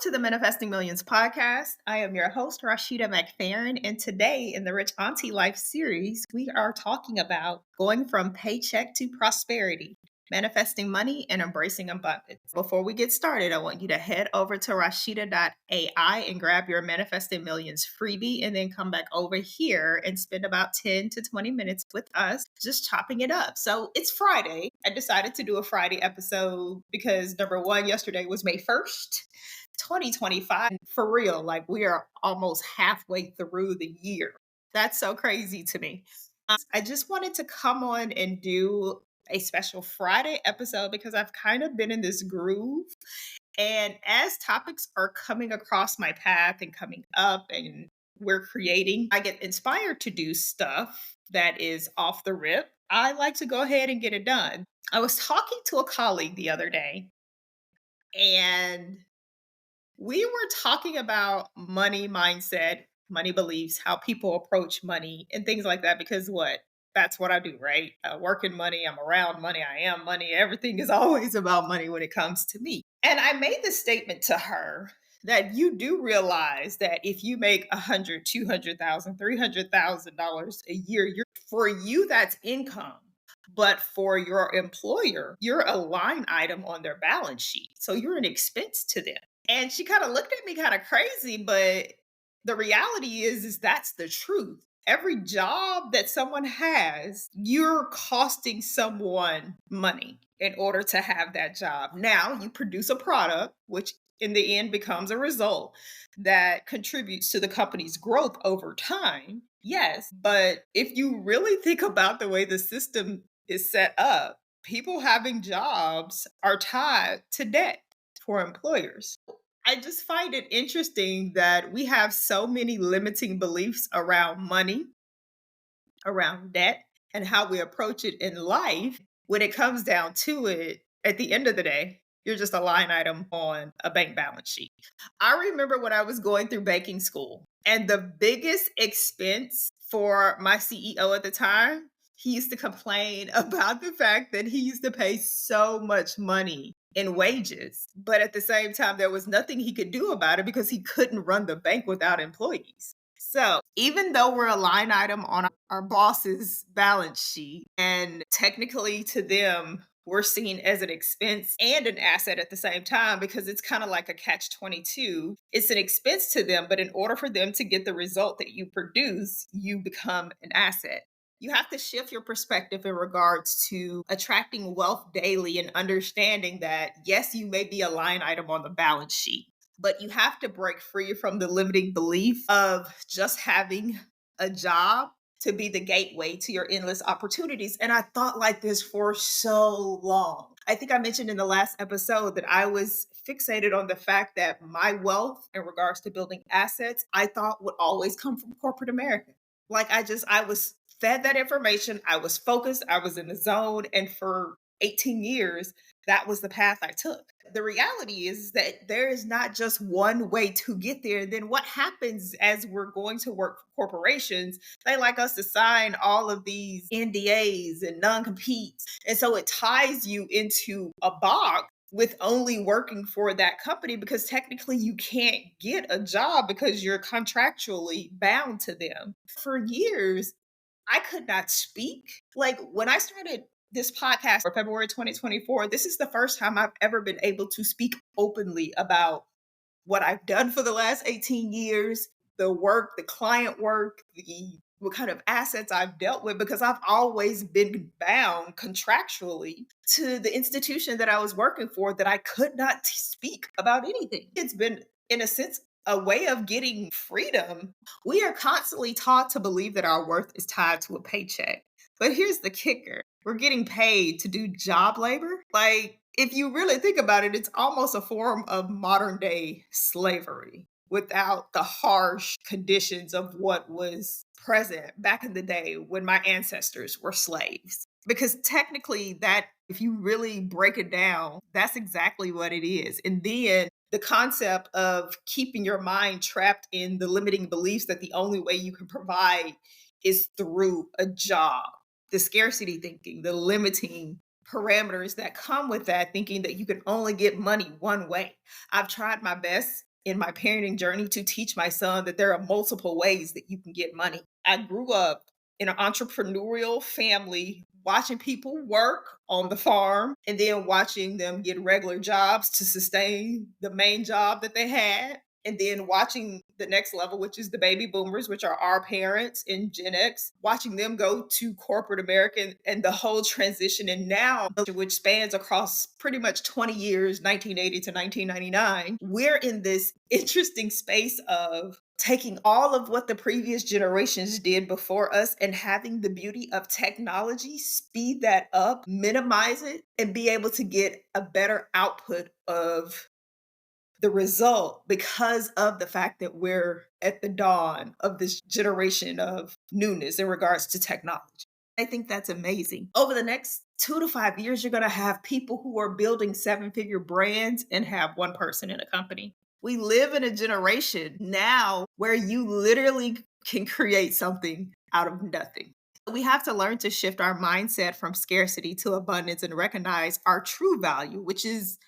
to the Manifesting Millions podcast. I am your host, Rashida McFerren, and today in the Rich Auntie Life series, we are talking about going from paycheck to prosperity, manifesting money and embracing abundance. Before we get started, I want you to head over to Rashida.ai and grab your Manifesting Millions freebie, and then come back over here and spend about 10 to 20 minutes with us just chopping it up. So it's Friday. I decided to do a Friday episode because number one, yesterday was May 1st. 2025, for real, like we are almost halfway through the year. That's so crazy to me. I just wanted to come on and do a special Friday episode because I've kind of been in this groove. And as topics are coming across my path and coming up and we're creating, I get inspired to do stuff that is off the rip. I like to go ahead and get it done. I was talking to a colleague the other day, and we were talking about money mindset, money beliefs, how people approach money, and things like that. Because what? That's what I do, right? I work in money. I'm around money. I am money. Everything is always about money when it comes to me. And I made this statement to her that you do realize that if you make $100,000, $200,000, $300,000 a year, for you, that's income. But for your employer, you're a line item on their balance sheet. So you're an expense to them. And she kind of looked at me kind of crazy, but the reality is that's the truth. Every job that someone has, you're costing someone money in order to have that job. Now you produce a product, which in the end becomes a result that contributes to the company's growth over time. Yes, but if you really think about the way the system is set up, people having jobs are tied to debt for employers. I just find it interesting that we have so many limiting beliefs around money, around debt, and how we approach it in life. When it comes down to it, at the end of the day, you're just a line item on a bank balance sheet. I remember when I was going through banking school, and the biggest expense for my CEO at the time, he used to complain about the fact that he used to pay so much money in wages. But at the same time, there was nothing he could do about it because he couldn't run the bank without employees. So even though we're a line item on our boss's balance sheet, and technically to them, we're seen as an expense and an asset at the same time, because it's kind of like a catch-22. It's an expense to them, but in order for them to get the result that you produce, you become an asset. You have to shift your perspective in regards to attracting wealth daily and understanding that, yes, you may be a line item on the balance sheet, but you have to break free from the limiting belief of just having a job to be the gateway to your endless opportunities. And I thought like this for so long. I think I mentioned in the last episode that I was fixated on the fact that my wealth in regards to building assets, I thought would always come from corporate America. Like I was fed that information. I was focused. I was in the zone. And for 18 years, that was the path I took. The reality is that there is not just one way to get there. Then what happens as we're going to work for corporations? They like us to sign all of these NDAs and non-competes. And so it ties you into a box with only working for that company, because technically you can't get a job because you're contractually bound to them. For years, I could not speak. Like when I started this podcast for February 2024, this is the first time I've ever been able to speak openly about what I've done for the last 18 years, the work, the client work, what kind of assets I've dealt with, because I've always been bound contractually to the institution that I was working for, that I could not speak about anything. It's been, in a sense, a way of getting freedom. We are constantly taught to believe that our worth is tied to a paycheck. But here's the kicker. We're getting paid to do job labor. Like, if you really think about it, it's almost a form of modern day slavery without the harsh conditions of what was present back in the day when my ancestors were slaves. Because technically, that, if you really break it down, that's exactly what it is. And then the concept of keeping your mind trapped in the limiting beliefs that the only way you can provide is through a job. The scarcity thinking, the limiting parameters that come with that, thinking that you can only get money one way. I've tried my best in my parenting journey to teach my son that there are multiple ways that you can get money. I grew up in an entrepreneurial family, watching people work on the farm and then watching them get regular jobs to sustain the main job that they had. And then watching the next level, which is the baby boomers, which are our parents in Gen X, watching them go to corporate America and the whole transition. And now, which spans across pretty much 20 years, 1980 to 1999, we're in this interesting space of taking all of what the previous generations did before us and having the beauty of technology speed that up, minimize it, and be able to get a better output of the result because of the fact that we're at the dawn of this generation of newness in regards to technology. I think that's amazing. Over the next 2 to 5 years, you're going to have people who are building 7-figure brands and have one person in a company. We live in a generation now where you literally can create something out of nothing. We have to learn to shift our mindset from scarcity to abundance and recognize our true value, which is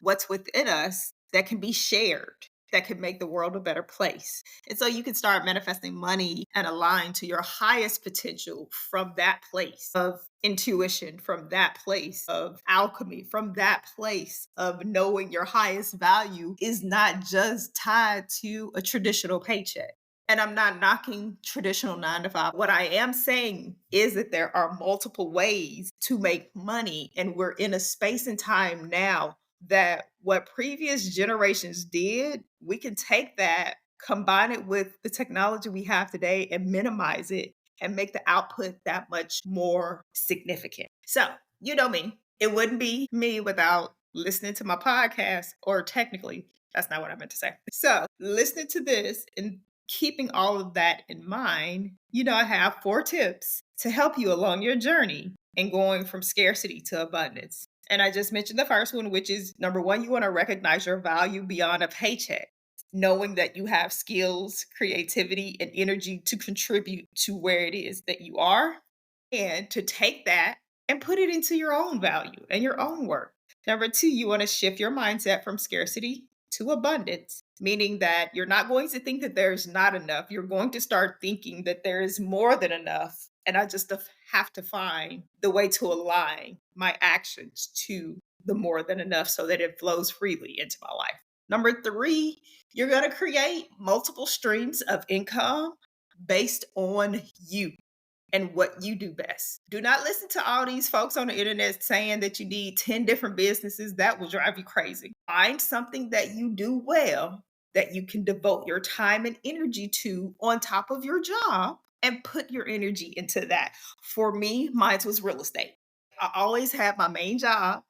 what's within us that can be shared, that can make the world a better place. And so you can start manifesting money and align to your highest potential from that place of intuition, from that place of alchemy, from that place of knowing your highest value is not just tied to a traditional paycheck. And I'm not knocking traditional 9 to 5. What I am saying is that there are multiple ways to make money. And we're in a space and time now that what previous generations did, we can take that, combine it with the technology we have today, and minimize it and make the output that much more significant. So, you know me, it wouldn't be me without listening to my podcast, or technically, that's not what I meant to say. So, listening to this and keeping all of that in mind, I have 4 tips to help you along your journey and going from scarcity to abundance. And I just mentioned the first one, which is number 1, you want to recognize your value beyond a paycheck, knowing that you have skills, creativity, and energy to contribute to where it is that you are, and to take that and put it into your own value and your own work. Number 2, you want to shift your mindset from scarcity to abundance, meaning that you're not going to think that there's not enough. You're going to start thinking that there is more than enough. And I just have to find the way to align my actions to the more than enough so that it flows freely into my life. Number 3, you're going to create multiple streams of income based on you and what you do best. Do not listen to all these folks on the internet saying that you need 10 different businesses. That will drive you crazy. Find something that you do well that you can devote your time and energy to on top of your job and put your energy into that. For me, mine was real estate. I always had my main job,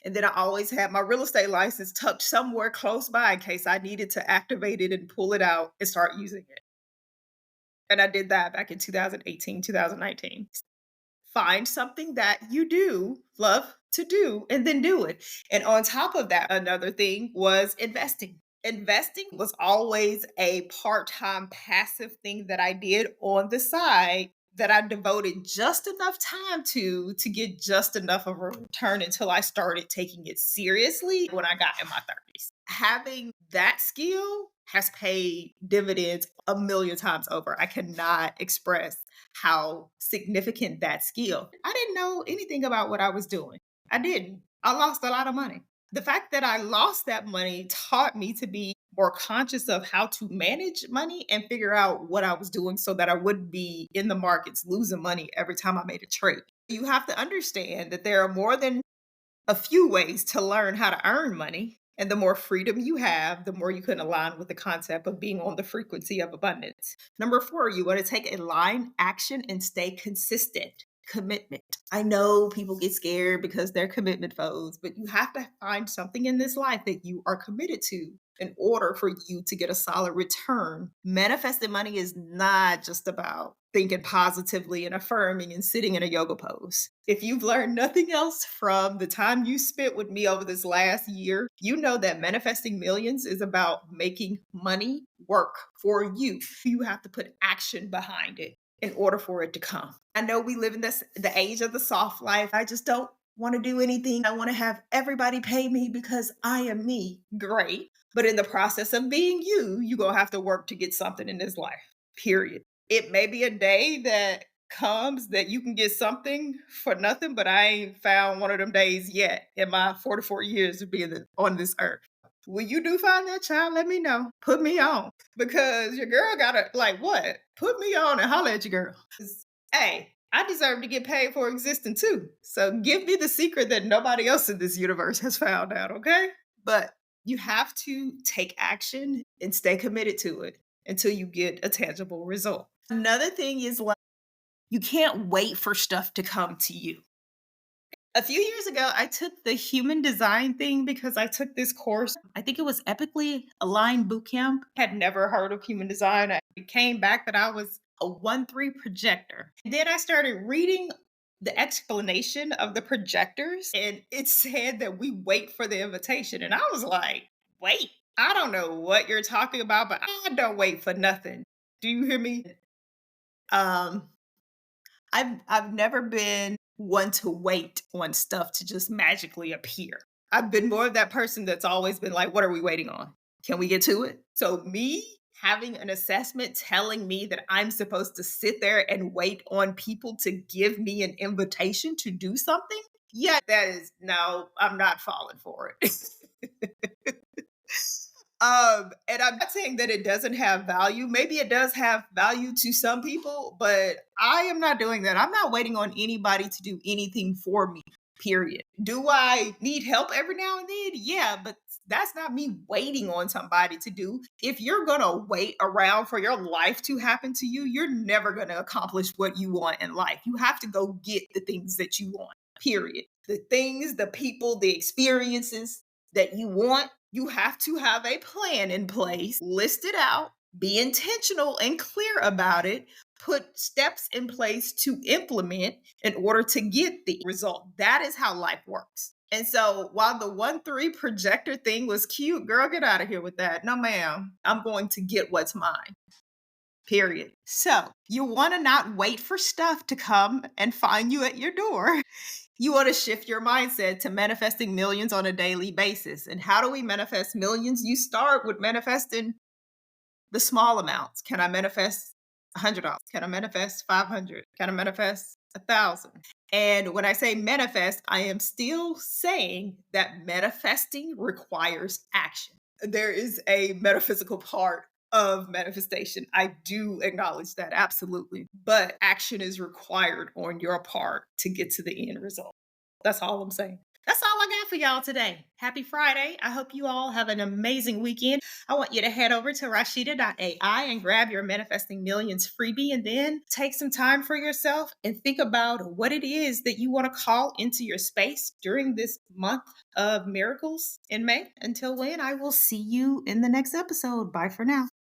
and then I always had my real estate license tucked somewhere close by in case I needed to activate it and pull it out and start using it. And I did that back in 2018, 2019. Find something that you do love to do and then do it. And on top of that, another thing was investing. Investing was always a part-time passive thing that I did on the side that I devoted just enough time to get just enough of a return until I started taking it seriously when I got in my 30s. Having that skill has paid dividends a million times over. I cannot express how significant that skill. I didn't know anything about what I was doing. I didn't. I lost a lot of money. The fact that I lost that money taught me to be more conscious of how to manage money and figure out what I was doing so that I wouldn't be in the markets losing money every time I made a trade. You have to understand that there are more than a few ways to learn how to earn money. And the more freedom you have, the more you can align with the concept of being on the frequency of abundance. Number 4, you want to take a line action and stay consistent. Commitment. I know people get scared because they're commitment foes, but you have to find something in this life that you are committed to in order for you to get a solid return. Manifesting money is not just about thinking positively and affirming and sitting in a yoga pose. If you've learned nothing else from the time you spent with me over this last year, you know that manifesting millions is about making money work for you. You have to put action behind it in order for it to come. I know we live in the age of the soft life. I just don't want to do anything. I want to have everybody pay me because I am me. Great. But in the process of being you, you're going to have to work to get something in this life, period. It may be a day that comes that you can get something for nothing, but I ain't found one of them days yet in my 44 years of being on this earth. When you do find that child, let me know. Put me on because your girl gotta like what? Put me on and holler at your girl. 'Cause, hey, I deserve to get paid for existing too. So give me the secret that nobody else in this universe has found out, okay? But you have to take action and stay committed to it until you get a tangible result. Another thing is like you can't wait for stuff to come to you. A few years ago, I took the human design thing because I took this course. I think it was Epically Aligned Bootcamp. Had never heard of human design. It came back that I was a 1-3 projector. And then I started reading the explanation of the projectors, and it said that we wait for the invitation. And I was like, wait, I don't know what you're talking about, but I don't wait for nothing. Do you hear me? Um, I've never been one to wait on stuff to just magically appear. I've been more of that person that's always been like, what are we waiting on? Can we get to it? So me having an assessment telling me that I'm supposed to sit there and wait on people to give me an invitation to do something? Yeah, that is no, I'm not falling for it. And I'm not saying that it doesn't have value. Maybe it does have value to some people, but I am not doing that. I'm not waiting on anybody to do anything for me, period. Do I need help every now and then? Yeah, but that's not me waiting on somebody to do. If you're going to wait around for your life to happen to you, you're never going to accomplish what you want in life. You have to go get the things that you want, period. The things, the people, the experiences that you want, you have to have a plan in place, list it out, be intentional and clear about it, put steps in place to implement in order to get the result. That is how life works. And so while the 1-3 projector thing was cute, girl, get out of here with that. No, ma'am, I'm going to get what's mine. Period. So you want to not wait for stuff to come and find you at your door. You want to shift your mindset to manifesting millions on a daily basis. And how do we manifest millions? You start with manifesting the small amounts. Can I manifest $100? Can I manifest 500? Can I manifest 1,000? And when I say manifest, I am still saying that manifesting requires action. There is a metaphysical part of manifestation. I do acknowledge that, absolutely. But action is required on your part to get to the end result. That's all I'm saying. That's all I got for y'all today. Happy Friday. I hope you all have an amazing weekend. I want you to head over to Rashida.ai and grab your Manifesting Millions freebie and then take some time for yourself and think about what it is that you want to call into your space during this month of miracles in May. Until when, I will see you in the next episode. Bye for now.